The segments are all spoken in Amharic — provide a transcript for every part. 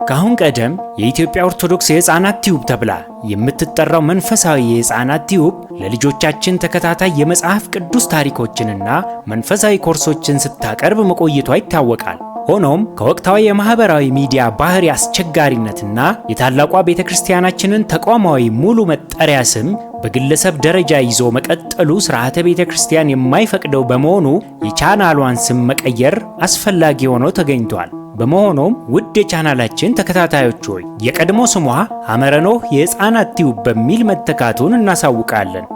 ካሁን ቀደም የኢትዮጵያ ኦርቶዶክስ የሕፃናት ቲዩብ ተብላ የምትጠራው መንፈሳዊ የሕፃናት ቲዩብ ለልጆቻችን ተከታታይ የመጽሐፍ ቅዱስ ታሪኮችንና መንፈሳዊ ኮርሶችን ስታቀርብ መቆየቷ ይታወቃል። ሆኖም ከወቅታዊ የማህበራዊ ሚዲያ ባህሪ አስቸጋሪነትና የታላቋ ቤተክርስቲያናችንን ተቋማዊ ሙሉ መጠሪያ ስም በግለሰብ ደረጃ ይዞ መቀጠሉ ስርዓተ ቤተክርስቲያን የማይፈቅደው በመሆኑ የቻናሏን ስም መቀየር አስፈላጊ ሆኖ ተገኝቷል። በመሆኑም ውድ የቻናላችን ተከታታዮች ሆይ የቀድሞ ስሟ ሐመረኖህ የሕፃናት ቲዩብ በሚል መተካቱን እናሳውቃለን።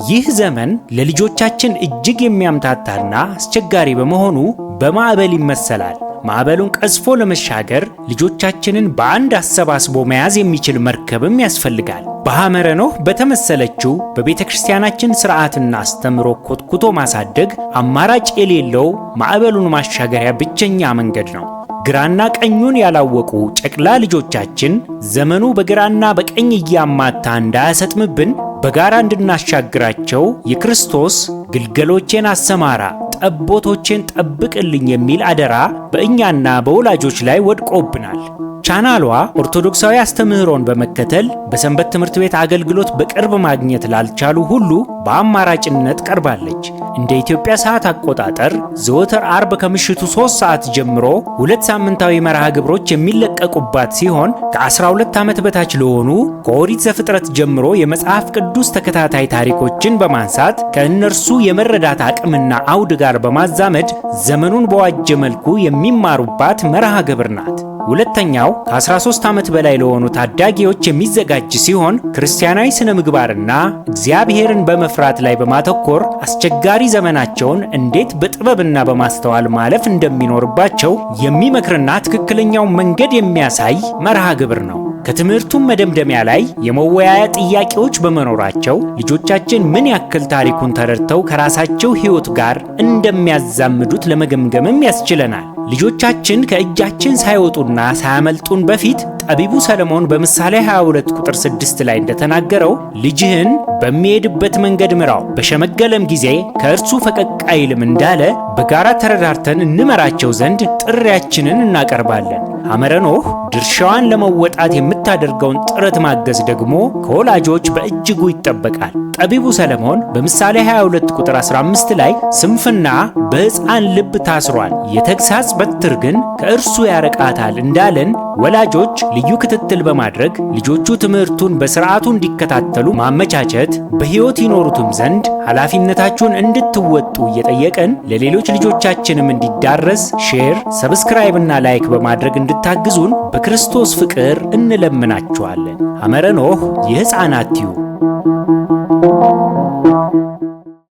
ይህ ዘመን ለልጆቻችን እጅግ የሚያምታታና አስቸጋሪ በመሆኑ በማዕበል ይመሰላል። ማዕበሉን ቀዝፎ ለመሻገር ልጆቻችንን በአንድ አሰባስቦ መያዝ የሚችል መርከብም ያስፈልጋል። በሐመረኖህ በተመሰለችው በቤተክርስቲያናችን ሥርዓትና አስተምሮ ኮትኩቶ ማሳደግ አማራጭ የሌለው ማዕበሉን ማሻገሪያ ብቸኛ መንገድ ነው። ግራና ቀኙን ያላወቁ ጨቅላ ልጆቻችን ዘመኑ በግራና በቀኝ እያማታ እንዳያሰጥምብን በጋራ እንድናሻግራቸው የክርስቶስ ግልገሎቼን አሰማራ ጠቦቶቼን ጠብቅልኝ የሚል አደራ በእኛና በወላጆች ላይ ወድቆብናል። ቻናሏ ኦርቶዶክሳዊ አስተምህሮን በመከተል በሰንበት ትምህርት ቤት አገልግሎት በቅርብ ማግኘት ላልቻሉ ሁሉ በአማራጭነት ቀርባለች። እንደ ኢትዮጵያ ሰዓት አቆጣጠር ዘወትር አርብ ከምሽቱ 3 ሰዓት ጀምሮ 2 ሳምንታዊ መርሃ ግብሮች የሚለቀቁባት ሲሆን ከ12 ዓመት በታች ለሆኑ ከኦሪት ዘፍጥረት ጀምሮ የመጽሐፍ ቅዱስ ተከታታይ ታሪኮችን በማንሳት ከእነርሱ የመረዳት አቅምና አውድ ጋር በማዛመድ ዘመኑን በዋጀ መልኩ የሚማሩባት መርሃ ግብር ናት። ሁለተኛው ከ13 ዓመት በላይ ለሆኑ ታዳጊዎች የሚዘጋጅ ሲሆን ክርስቲያናዊ ስነ ምግባርና እግዚአብሔርን በመፍራት ላይ በማተኮር አስቸጋሪ ዘመናቸውን እንዴት በጥበብና በማስተዋል ማለፍ እንደሚኖርባቸው የሚመክርና ትክክለኛው መንገድ የሚያሳይ መርሃ ግብር ነው። ከትምህርቱም መደምደሚያ ላይ የመወያያ ጥያቄዎች በመኖራቸው ልጆቻችን ምን ያክል ታሪኩን ተረድተው ከራሳቸው ሕይወት ጋር እንደሚያዛምዱት ለመገምገምም ያስችለናል። ልጆቻችን ከእጃችን ሳይወጡና ሳያመልጡን በፊት ጠቢቡ ሰለሞን በምሳሌ 22 ቁጥር 6 ላይ እንደተናገረው ልጅህን በሚሄድበት መንገድ ምራው፣ በሸመገለም ጊዜ ከእርሱ ፈቀቅ አይልም እንዳለ በጋራ ተረዳርተን እንመራቸው ዘንድ ጥሪያችንን እናቀርባለን። ሐመረኖህ ድርሻዋን ለመወጣት የምታደርገውን ጥረት ማገዝ ደግሞ ከወላጆች በእጅጉ ይጠበቃል። ጠቢቡ ሰለሞን በምሳሌ 22 ቁጥር 15 ላይ ስንፍና በሕፃን ልብ ታስሯል፣ የተግሳጽ በትር ግን ከእርሱ ያረቃታል እንዳለን ወላጆች ልዩ ክትትል በማድረግ ልጆቹ ትምህርቱን በስርዓቱ እንዲከታተሉ ማመቻቸት፣ በሕይወት ይኖሩትም ዘንድ ኃላፊነታችሁን እንድትወጡ እየጠየቀን ለሌሎች ልጆቻችንም እንዲዳረስ ሼር፣ ሰብስክራይብ እና ላይክ በማድረግ እንድታግዙን በክርስቶስ ፍቅር እንለምናችኋለን። ሐመረኖህ የሕፃናት ቲዩብ